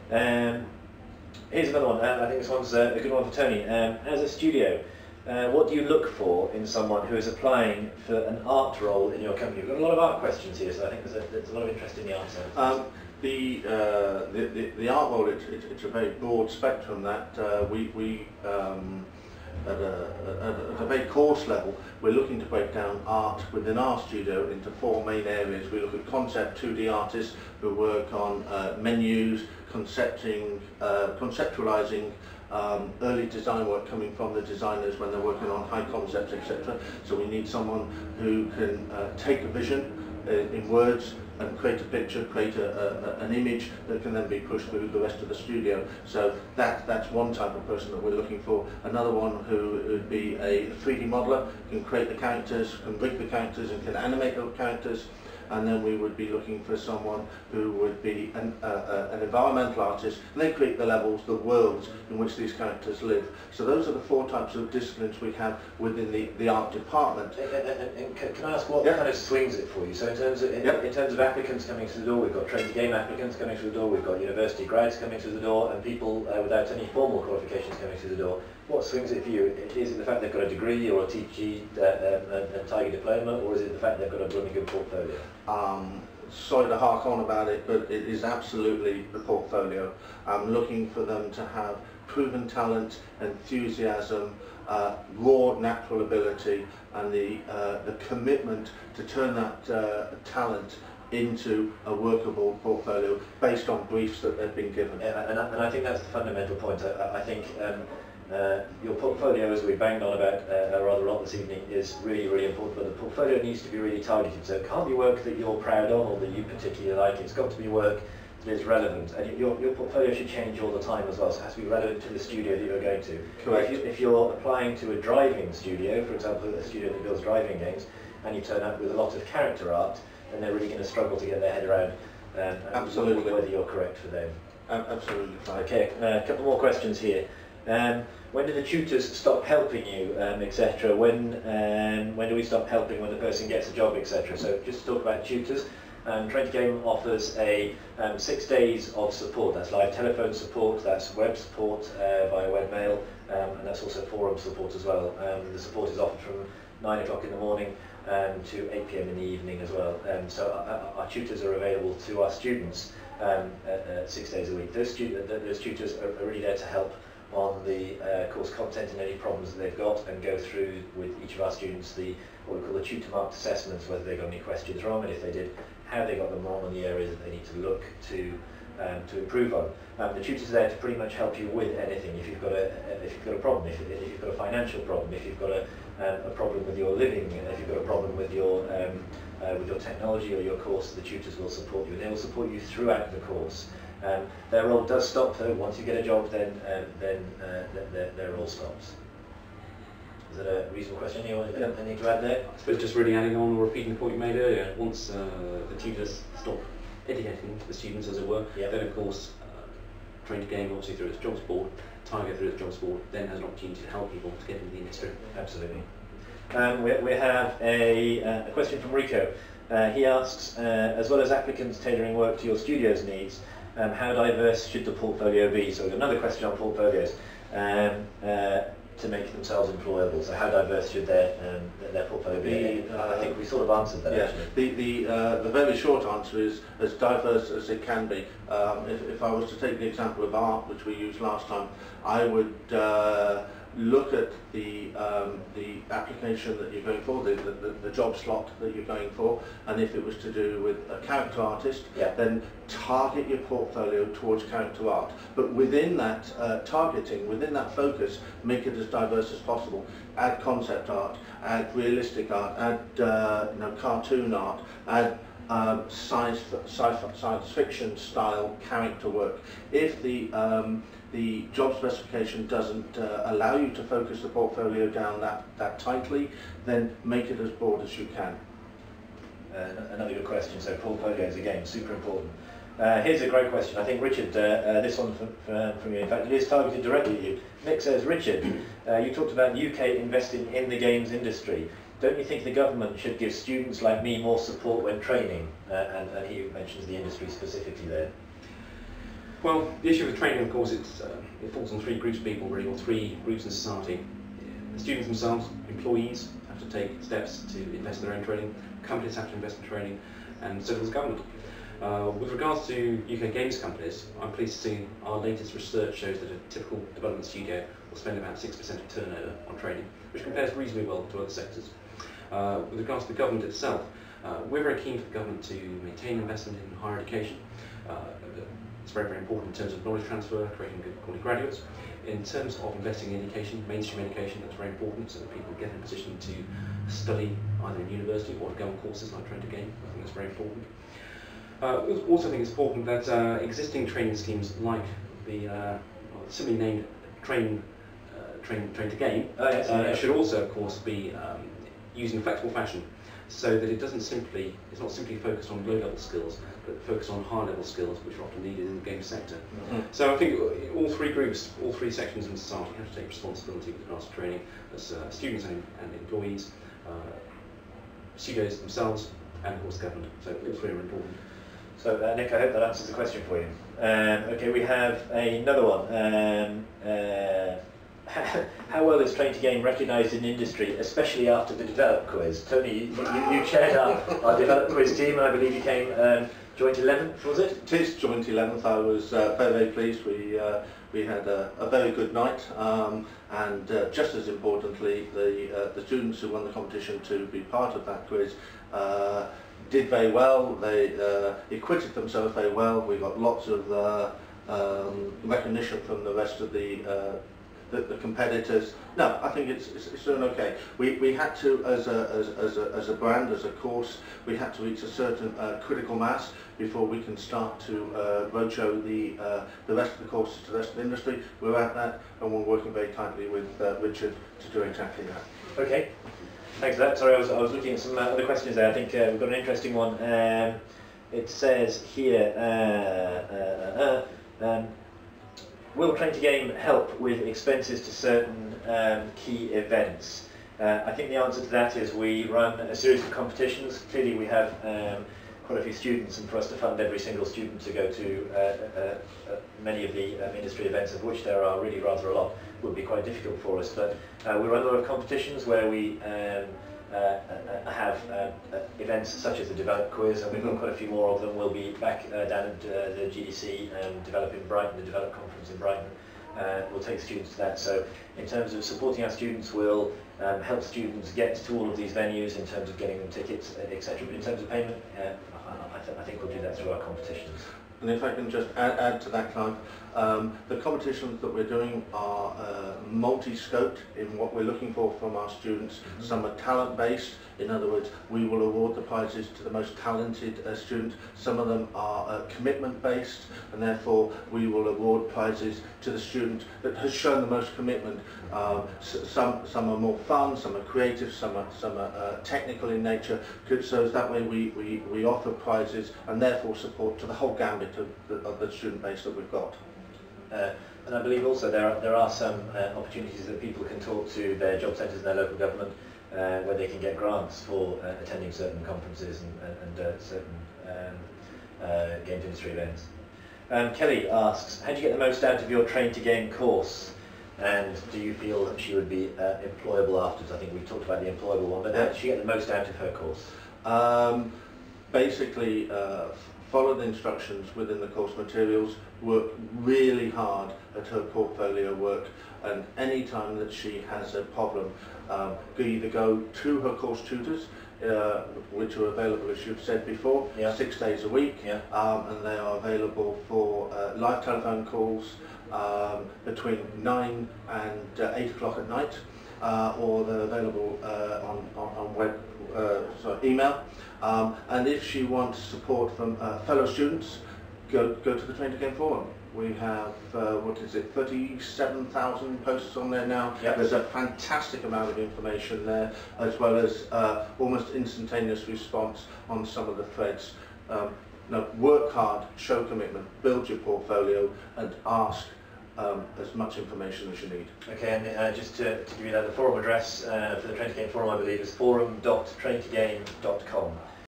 Here's another one. I think this one's a good one for Tony. As a studio, what do you look for in someone who is applying for an art role in your company? We've got a lot of art questions here, so I think there's a lot of interest in the answer. The art role, it's a very broad spectrum that we at a very course level, we're looking to break down art within our studio into 4 main areas. We look at concept 2D artists who work on menus, conceptualizing early design work coming from the designers when they're working on high concepts, etc. So we need someone who can take a vision in words and create a picture, create an image that can then be pushed through the rest of the studio. So that's one type of person that we're looking for. Another one who would be a 3D modeler, can create the characters, can rig the characters and can animate those characters. And then we would be looking for someone who would be an environmental artist, and they create the levels, the worlds in which these characters live. So those are the 4 types of disciplines we have within the art department. And can I ask what kind of swings it for you? So in terms of applicants coming through the door, we've got Train2Game applicants coming through the door, we've got university grads coming through the door, and people without any formal qualifications coming through the door. What swings it for you? Is it the fact they've got a degree or a TIGA TIGA diploma, or is it the fact they've got a blooming good portfolio? Sorry to hark on about it, but it is absolutely the portfolio. I'm looking for them to have proven talent, enthusiasm, raw natural ability, and the commitment to turn that talent into a workable portfolio based on briefs that they've been given. And I think that's the fundamental point. I think your portfolio, as we banged on about rather a lot this evening, is really, really important, but the portfolio needs to be really targeted. So it can't be work that you're proud of or that you particularly like. It's got to be work that is relevant, and your portfolio should change all the time as well, so it has to be relevant to the studio that you're going to. Correct. If you're applying to a driving studio, for example, a studio that builds driving games, and you turn up with a lot of character art, then they're really going to struggle to get their head around absolutely whether you're correct for them. Absolutely fine. Okay, a couple more questions here. When do the tutors stop helping you, etc.? When do we stop helping when the person gets a job, etc.? So just to talk about tutors, Train2Game offers a 6 days of support. That's live telephone support, that's web support via webmail, and that's also forum support as well. The support is offered from 9 o'clock in the morning to 8 PM in the evening as well. So our tutors are available to our students 6 days a week. Those tutors are really there to help on the course content and any problems that they've got, and go through with each of our students what we call the tutor marked assessments, whether they got any questions wrong, and if they did, how they got them wrong, and the areas that they need to look to improve on. The tutor's there to pretty much help you with anything. If you've got a problem, if you've got a financial problem, if you've got a problem with your living, if you've got a problem with your technology or your course, the tutors will support you, and they will support you throughout the course. Their role does stop though. Once you get a job, then their role stops. Is that a reasonable question? Anything to add there? I suppose just really adding on or repeating the point you made earlier. Once the tutors stop educating the students, as it were, then of course Train2Game, obviously through its jobs board, TIGA through its jobs board, then has an opportunity to help people to get into the industry. Absolutely. We have a question from Rico. He asks, as well as applicants tailoring work to your studio's needs, how diverse should the portfolio be? So we've got another question on portfolios to make themselves employable. So how diverse should their portfolio be? I think we sort of answered that. Actually. The very short answer is as diverse as it can be. If I was to take the example of art, which we used last time, I would look at the application that you're going for, the job slot that you're going for, and if it was to do with a character artist, then target your portfolio towards character art. But within that targeting, within that focus, make it as diverse as possible. Add concept art, add realistic art, add cartoon art, add science fiction style character work. If the job specification doesn't allow you to focus the portfolio down that tightly, then make it as broad as you can. Another good question. So portfolios, again, super important. Here's a great question. I think Richard, this one from you, in fact it is targeted directly at you. Nick says, Richard, you talked about UK investing in the games industry. Don't you think the government should give students like me more support when training? And he mentions the industry specifically there. Well, the issue with training, of course, it falls on three groups of people, really, or three groups in society. The students themselves, employees, have to take steps to invest in their own training, companies have to invest in training, and so does government. With regards to UK games companies, I'm pleased to see our latest research shows that a typical development studio will spend about 6% of turnover on training, which compares reasonably well to other sectors. With regards to the government itself, we're very keen for the government to maintain investment in higher education. It's very, very important in terms of knowledge transfer, creating good quality graduates. In terms of investing in education, mainstream education, that's very important so that people get in a position to study either in university or to go on courses like Train2Game. I think that's very important. I also think it's important that existing training schemes like the simply named Train2Game should also, of course, be used in a flexible fashion, so that it's not simply focused on low-level skills, but focused on high-level skills, which are often needed in the game sector. So I think all three groups, all three sections in society have to take responsibility with regards to training, as students and employees, studios themselves, and of course government. So all three are important. So Nick, I hope that answers the question for you. Okay, we have another one. How well is Train2Game recognised in industry, especially after the Develop quiz? Tony, you chaired our Develop quiz team, and I believe you came joint 11th, was it? It is joint 11th. I was very, very pleased. We had a very good night, and just as importantly, the students who won the competition to be part of that quiz did very well. They acquitted themselves very well. We got lots of recognition from the rest of the competitors. No, I think it's doing okay. We had to, as a brand, as a course, we had to reach a certain critical mass before we can start to roadshow the rest of the courses to the rest of the industry. We're at that, and we're working very tightly with Richard to do exactly that. Okay. Thanks for that. Sorry, I was looking at some other questions there. I think we've got an interesting one. It says here, will Train2Game help with expenses to certain key events? I think the answer to that is we run a series of competitions. Clearly we have quite a few students, and for us to fund every single student to go to many of the industry events, of which there are really rather a lot, would be quite difficult for us. But we run a lot of competitions where we have events such as the Develop quiz, and we've got quite a few more of them. We'll be back down at the GDC Develop in Brighton, the Develop conference in Brighton. We'll take students to that. So in terms of supporting our students, we'll help students get to all of these venues in terms of getting them tickets, etc. But in terms of payment, I think we'll do that through our competitions. And if I can just add to that, Clive, the competitions that we're doing are multi-scoped in what we're looking for from our students. Some are talent-based. In other words, we will award the prizes to the most talented student. Some of them are commitment-based, and therefore we will award prizes to the student that has shown the most commitment. Some are more fun, some are creative, some are technical in nature. So that way we offer prizes and therefore support to the whole gambit of the student base that we've got. And I believe also there are some opportunities that people can talk to their job centres and their local government where they can get grants for attending certain conferences and certain games industry events. Kelly asks, how do you get the most out of your Train2Game course? And do you feel that she would be employable afterwards? I think we talked about the employable one, but how does she get the most out of her course? Basically, follow the instructions within the course materials, work really hard at her portfolio work, and any time that she has a problem, either go to her course tutors, which are available, as you've said before, 6 days a week, and they are available for live telephone calls between 9 and 8 o'clock at night, or they're available on web, email. And if she wants support from fellow students, go to the Train2Game forum. We have, 37,000 posts on there now. There's a fantastic amount of information there, as well as almost instantaneous response on some of the threads. Work hard, show commitment, build your portfolio, and ask as much information as you need. Okay, and just to give you that, the forum address for the Train2Game forum, I believe, is forum.train2game.com.